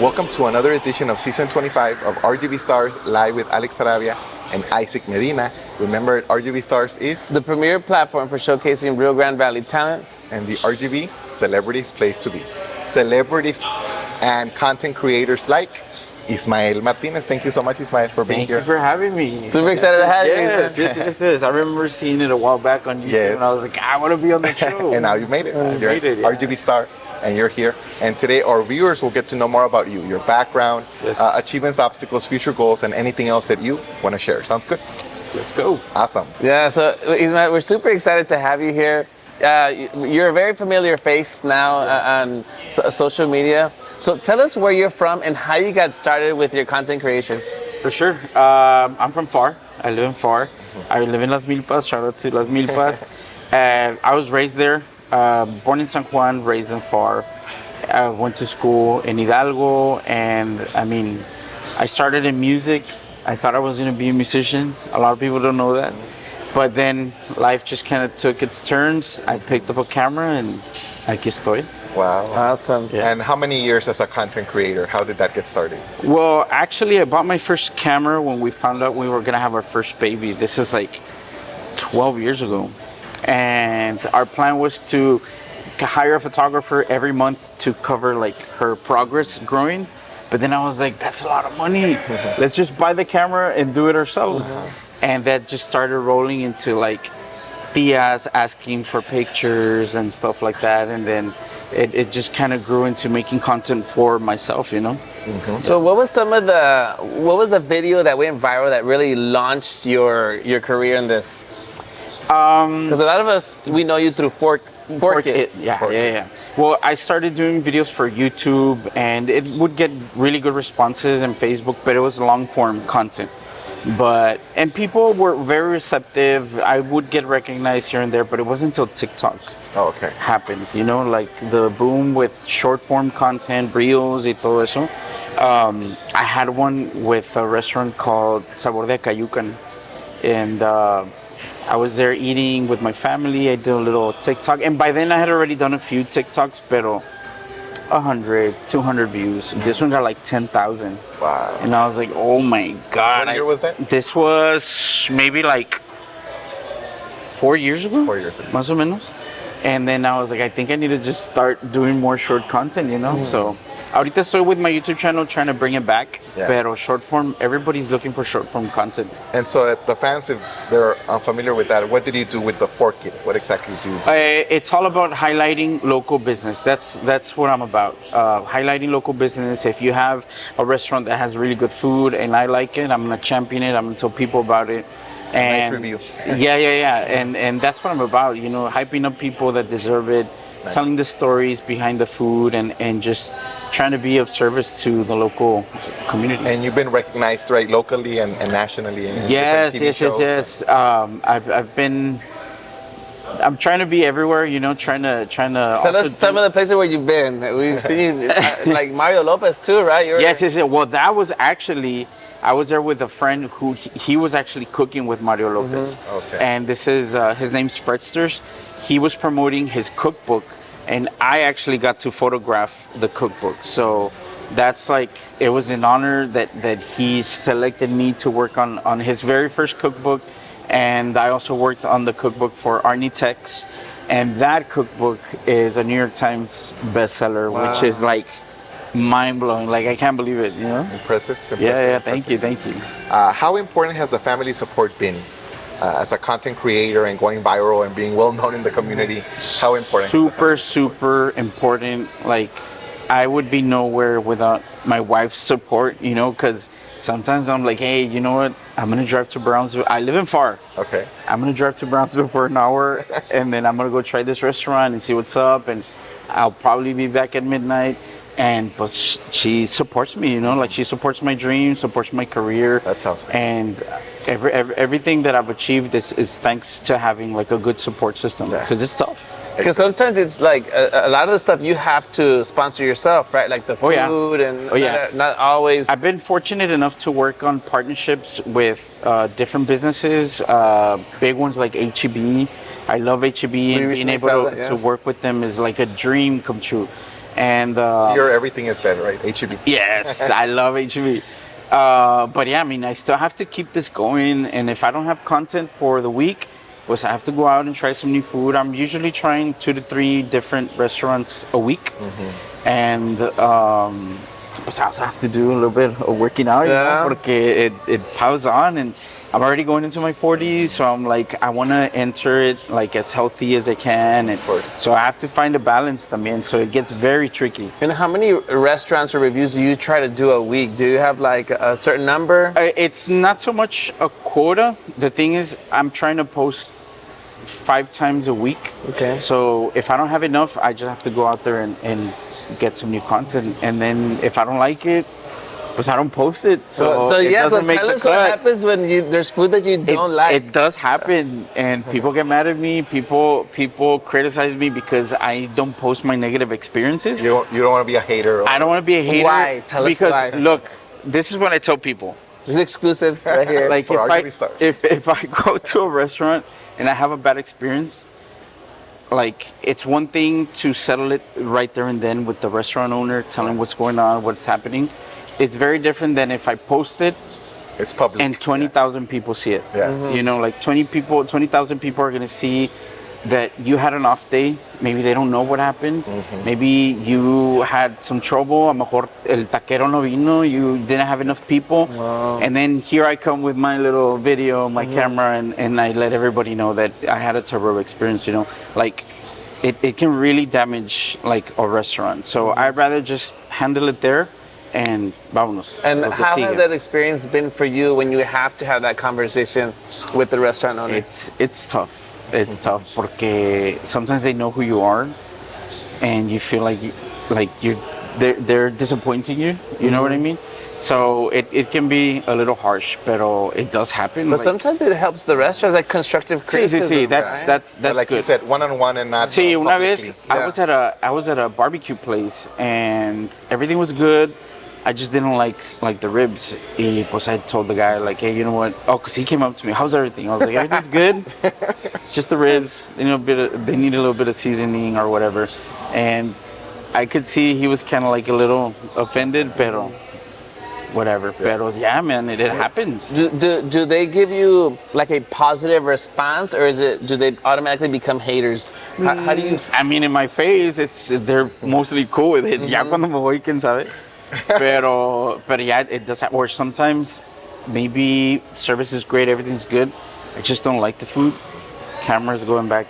Welcome to another edition of Season 25 of RGV Stars, live with Alex Arabia and Isaac Medina. Remember, RGV Stars is the premier platform for showcasing Rio Grande Valley talent. And the RGV Celebrities Place to Be. Celebrities and content creators like Ismael Martinez. Thank you so much, Ismael, for being here. Thank you for having me. Super excited to have you. Yes. I remember seeing it a while back on YouTube, and I was like, I want to be on the show. And now you made it. You're made it, yeah. RGV star, and you're here. And today, our viewers will get to know more about you, your background, achievements, obstacles, future goals, and anything else that you want to share. Sounds good? Let's go. Awesome. Yeah, so Ismael, we're super excited to have you here. You're a very familiar face now on social media. So tell us where you're from and how you got started with your content creation. For sure. I'm from FAR. I live in FAR. I live in Las Milpas. Shout out to Las Milpas. I was raised there. Born in San Juan, raised in FAR. I went to school in Hidalgo, and I started in music. I thought I was going to be a musician. A lot of people don't know that. But then life just kind of took its turns. I picked up a camera and aquí estoy. Wow. Awesome. Yeah. And how many years as a content creator? How did that get started? Well, actually, I bought my first camera when we found out we were going to have our first baby. This is like 12 years ago. And our plan was to hire a photographer every month to cover like her progress growing. But then I was like, that's a lot of money. Let's just buy the camera and do it ourselves. And that just started rolling into like tias asking for pictures and stuff like that. And then it just kind of grew into making content for myself, you know? So what was the video that went viral that really launched your career in this? Because a lot of us, we know you through Fork It. Yeah. Well, I started doing videos for YouTube, and it would get really good responses in Facebook, but it was long form content. And people were very receptive. I would get recognized here and there, but it wasn't until TikTok happened, you know, like the boom with short form content, reels y todo eso. I had one with a restaurant called Sabor de Cayucan, and I was there eating with my family. I did a little TikTok, and by then I had already done a few TikToks, pero 100, 200 views. This one got like 10,000. Wow. And I was like, oh my God. What year was that? This was maybe like 4 years ago. 4 years ago. Más o menos. And then I was like, I think I need to just start doing more short content, you know? So ahorita estoy with my YouTube channel trying to bring it back. Yeah. Pero short form, everybody's looking for short form content. And so the fans, if they're unfamiliar with that, what did you do with the Fork It? What exactly do you do? It's all about highlighting local business. That's what I'm about. Highlighting local business. If you have a restaurant that has really good food and I like it, I'm gonna champion it. I'm gonna tell people about it. And nice review. Yeah. And that's what I'm about, you know, hyping up people that deserve it, telling the stories behind the food, and just trying to be of service to the local community. And you've been recognized, right, locally and nationally in Yes. I'm trying to be everywhere, you know, trying to. Tell us some of the places where you've been. We've seen like Mario Lopez too, right? Yes. Well, that was actually, I was there with a friend who he was actually cooking with Mario Lopez. And this is his name's Fredsters. He was promoting his cookbook, and I actually got to photograph the cookbook. So that's like, it was an honor that he selected me to work on his very first cookbook. And I also worked on the cookbook for Arnie Tex, and that cookbook is a New York Times bestseller, which is like mind-blowing. Like, I can't believe it, you know? Impressive. Yeah, thank you. How important has the family support been as a content creator and going viral and being well known in the community? How important? Super important. Like, I would be nowhere without my wife's support, you know, because sometimes I'm like, hey, you know what? I'm going to drive to Brownsville. I live in FAR. Okay. I'm going to drive to Brownsville for an hour, and then I'm going to go try this restaurant and see what's up, and I'll probably be back at midnight. And but she supports me, you know, like she supports my dreams, supports my career. That's awesome. And everything that I've achieved is thanks to having like a good support system, because it's tough. Because sometimes it's like a lot of the stuff you have to sponsor yourself, right? Like the food and not always. I've been fortunate enough to work on partnerships with different businesses, big ones like HEB. I love HEB, and being able to work with them is like a dream come true. And Here, everything is better, right? HEB. yes, I love HGV. But yeah, I mean, I still have to keep this going. And if I don't have content for the week, pues I have to go out and try some new food. I'm usually trying 2 to 3 different restaurants a week. And pues I also have to do a little bit of working out, you know, porque it piles on. And I'm already going into my 40s, so I'm like, I want to enter it like as healthy as I can. And so I have to find a balance también, so it gets very tricky. And how many restaurants or reviews do you try to do a week? Do you have like a certain number? It's not so much a quota. The thing is, I'm trying to post 5 times a week. Okay. So if I don't have enough, I just have to go out there and get some new content. And then if I don't like it, pues I don't post it. So it doesn't make tell the us what cut. happens when there's food that you don't like. It does happen, and people get mad at me. People criticize me because I don't post my negative experiences. You don't want to be a hater. I don't want to be a hater. Why? Tell us because, why. Look, this is what I tell people. This is exclusive right here. Like For RGV stars. if I go to a restaurant and I have a bad experience, like it's one thing to settle it right there and then with the restaurant owner, tell him what's going on, what's happening. It's very different than if I post it It's public. and 20,000 people see it. Yeah. You know, like 20,000 people are gonna see that you had an off day. Maybe they don't know what happened. Maybe you had some trouble. A lo mejor el taquero no vino. You didn't have enough people. And then here I come with my little video, my camera, and I let everybody know that I had a terrible experience. You know, like it can really damage like a restaurant. So I'd rather just handle it there. And vámonos. And Lo que how sigue. has that experience been for you when you have to have that conversation with the restaurant owner? It's tough. It's tough porque sometimes they know who you are, and you feel like they're disappointing you. You know what I mean? So it can be a little harsh, pero it does happen. But sometimes it helps the restaurant, like constructive criticism. Sí, right? that's like good. you said, one-on-one and not Sí, una publicly. vez I was at a barbecue place and everything was good. I just didn't like the ribs. Y pues I told the guy like, hey, you know what? Oh, cause he came up to me. How's everything? I was like, everything's good. It's just the ribs. They need a little bit of seasoning or whatever. And I could see he was kind of like a little offended, pero whatever. Pero yeah, man, it happens. Do they give you like a positive response, or do they automatically become haters? How do you? I mean, in my face, they're mostly cool with it. Ya cuando me voy, quién sabe. Pero yeah, it does happen. Or sometimes maybe service is great, everything's good. I just don't like the food. Camera's going back,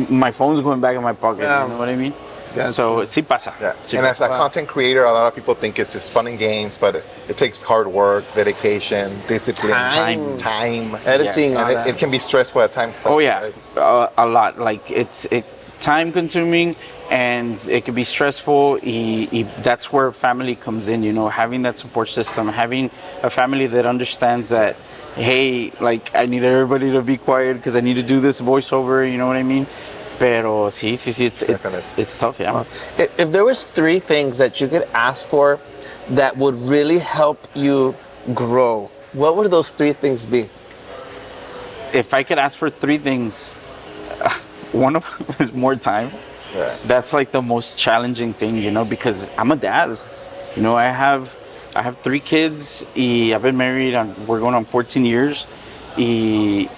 my phone's going back in my pocket. Yeah. You know what I mean? That's so sí pasa. Yeah. Sí And as pasa. a content creator, a lot of people think it's just fun and games, but it takes hard work, dedication, discipline, time, Editing, all and that. it can be stressful at times. Oh yeah, right? a lot. Like it's time consuming and it can be stressful. That's where family comes in. You know, having that support system, having a family that understands that. Hey, like I need everybody to be quiet because I need to do this voiceover. You know what I mean? Pero sí, it's tough, yeah. If there was 3 things that you could ask for that would really help you grow, what would those 3 things be? If I could ask for 3 things, one of them is more time. Yeah. That's like the most challenging thing, you know, because I'm a dad. You know, I have 3 kids. Y I've been married. We're going on 14 years. Y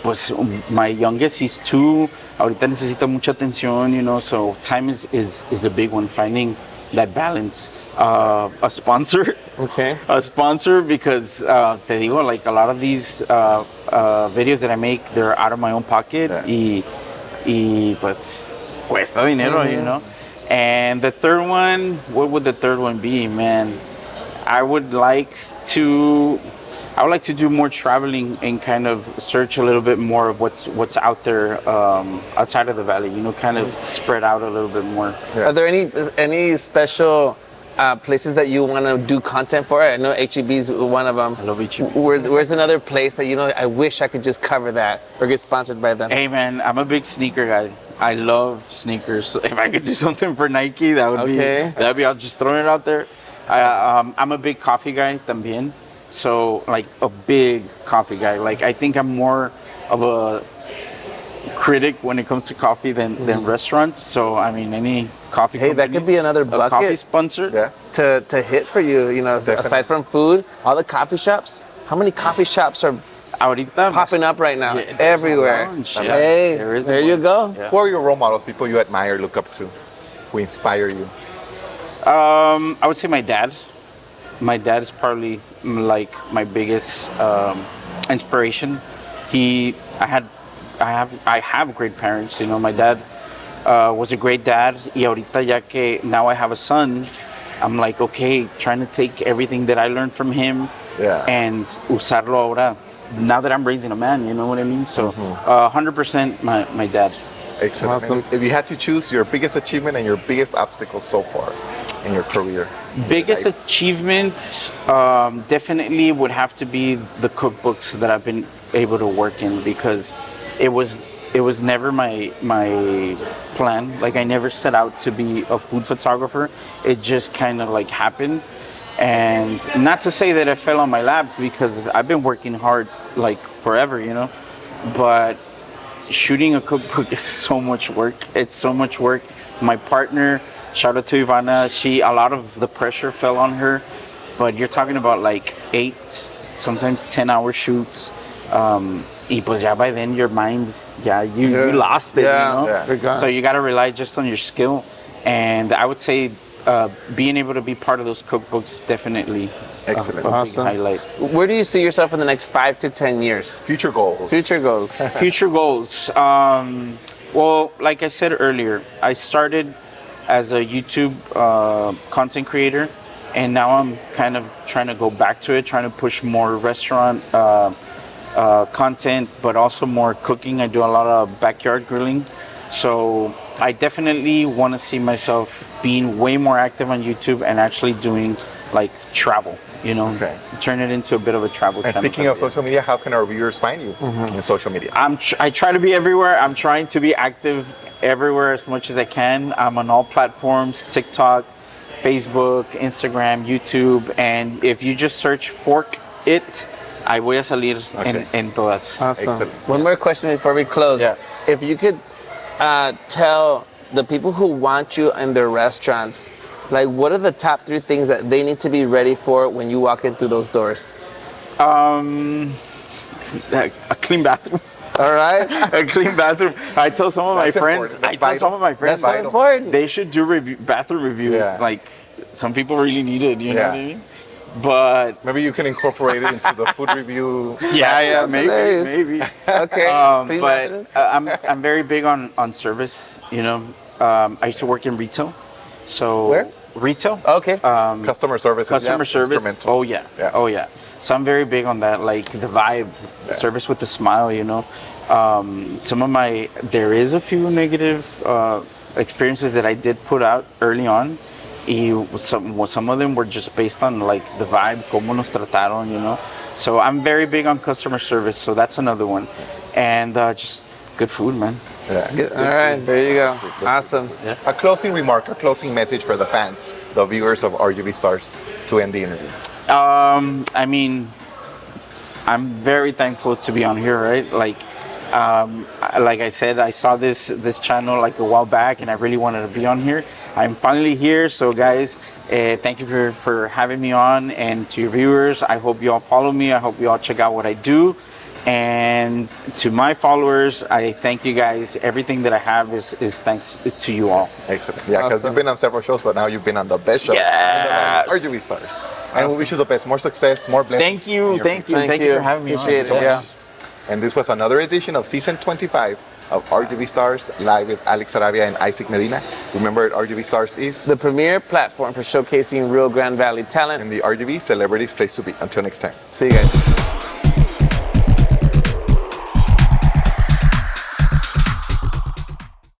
pues my youngest, he's 2. Ahorita necesita mucha atención, you know, so time is a big one, finding that balance. A sponsor. Okay. A sponsor because, te digo, like a lot of these videos that I make, they're out of my own pocket. Yeah. Y cuesta dinero, you know. And the third one, what would the third one be, man? I would like to do more traveling and kind of search a little bit more of what's out there outside of the valley. You know, kind of spread out a little bit more. Are there any special places that you want to do content for? I know HEB is one of them. I love HEB. Where's another place that, you know, I wish I could just cover that or get sponsored by them? Hey man, I'm a big sneaker guy. I love sneakers. So if I could do something for Nike, that'd be. I'll just throw it out there. I'm a big coffee guy también. So like a big coffee guy. Like I think I'm more of a critic when it comes to coffee than restaurants. So I mean coffee. Hey, that could be another a coffee bucket sponsor. Yeah. to hit for you. You know, aside from food, all the coffee shops. How many coffee shops are Ahorita popping up right now? Yeah, there's Everywhere. a bunch, yeah. Hey, There there, is you one. go. Yeah. Who are your role models? People you admire, look up to, who inspire you? I would say my dad. My dad is probably like my biggest inspiration. I have great parents. You know, my dad was a great dad. Y ahorita ya que now I have a son, I'm like, okay, trying to take everything that I learned from him and usarlo ahora. Now that I'm raising a man, you know what I mean? So 100% my dad. Excellent. Awesome. And if you had to choose your biggest achievement and your biggest obstacle so far in your career, Biggest your life? achievement definitely would have to be the cookbooks that I've been able to work in, because it was never my plan. Like, I never set out to be a food photographer. It just kind of like happened. And not to say that I fell on my lap, because I've been working hard like forever, you know. But shooting a cookbook is so much work. It's so much work. My partner, shout out to Ivana, a lot of the pressure fell on her. But you're talking about like 8, sometimes 10-hour shoots. Y pues ya by then your mind, you lost it, Yeah. you know? Yeah. You're gone. So you gotta rely just on your skill. And I would say being able to be part of those cookbooks, definitely Excellent. a big Awesome. highlight. Where do you see yourself in the next 5 to 10 years? Future goals. Future goals. Future goals. Well, like I said earlier, I started as a YouTube content creator, and now I'm kind of trying to go back to it, trying to push more restaurant content, but also more cooking. I do a lot of backyard grilling. So I definitely want to see myself being way more active on YouTube and actually doing like travel, you know, turn it into a bit of a travel And channel. speaking of social media, how can our viewers find you in social media? I try to be everywhere. I'm trying to be active everywhere as much as I can. I'm on all platforms: TikTok, Facebook, Instagram, YouTube, and if you just search Fork It, I voy a salir en todas. Awesome. Excellent. One more question before we close. Yeah. If you could tell the people who want you in their restaurants, like, what are the top 3 things that they need to be ready for when you walk in through those doors? A clean bathroom. All right. A clean bathroom. I told some of my That's friends. important. I told some of my friends. That's so important. They should do bathroom reviews. Yeah. Like, some people really need it. You know Yeah. what I mean? But Maybe you can incorporate it into the food review. yeah, That's hilarious. maybe. Okay. Clean But bathrooms? I'm very big on service. You know, I used to work in retail. So Where? Retail. Okay. Customer service. Customer is service. instrumental. Oh yeah. Yeah. Oh yeah. So I'm very big on that, like the vibe, service with the smile. You know, there is a few negative experiences that I did put out early on. Some of them were just based on like the vibe, cómo nos trataron, you know. So I'm very big on customer service. So that's another one, and just good food, man. Yeah. All right. There you go. Awesome. A closing remark, a closing message for the fans, the viewers of RGV Stars to end the interview. I mean, I'm very thankful to be on here, right? Like I said, I saw this channel like a while back, and I really wanted to be on here. I'm finally here, so guys, thank you for having me on, and to your viewers, I hope you all follow me. I hope you all check out what I do. And to my followers, I thank you guys. Everything that I have is thanks to you all. Excellent. Yeah, because Awesome. you've been on several shows, but now you've been on the best show. Yes. RGV Stars. And we wish you the best, more success, more blessings. Thank you, in your thank future. you, thank you for having me on. Appreciate it. So Yeah. much. And this was another edition of season 25 of RGV Stars, live with Alex Sarabia and Isaac Medina. Remember, RGV Stars is The premier platform for showcasing real Grand Valley talent. in the RGV Celebrities Place to Be. Until next time. See you guys.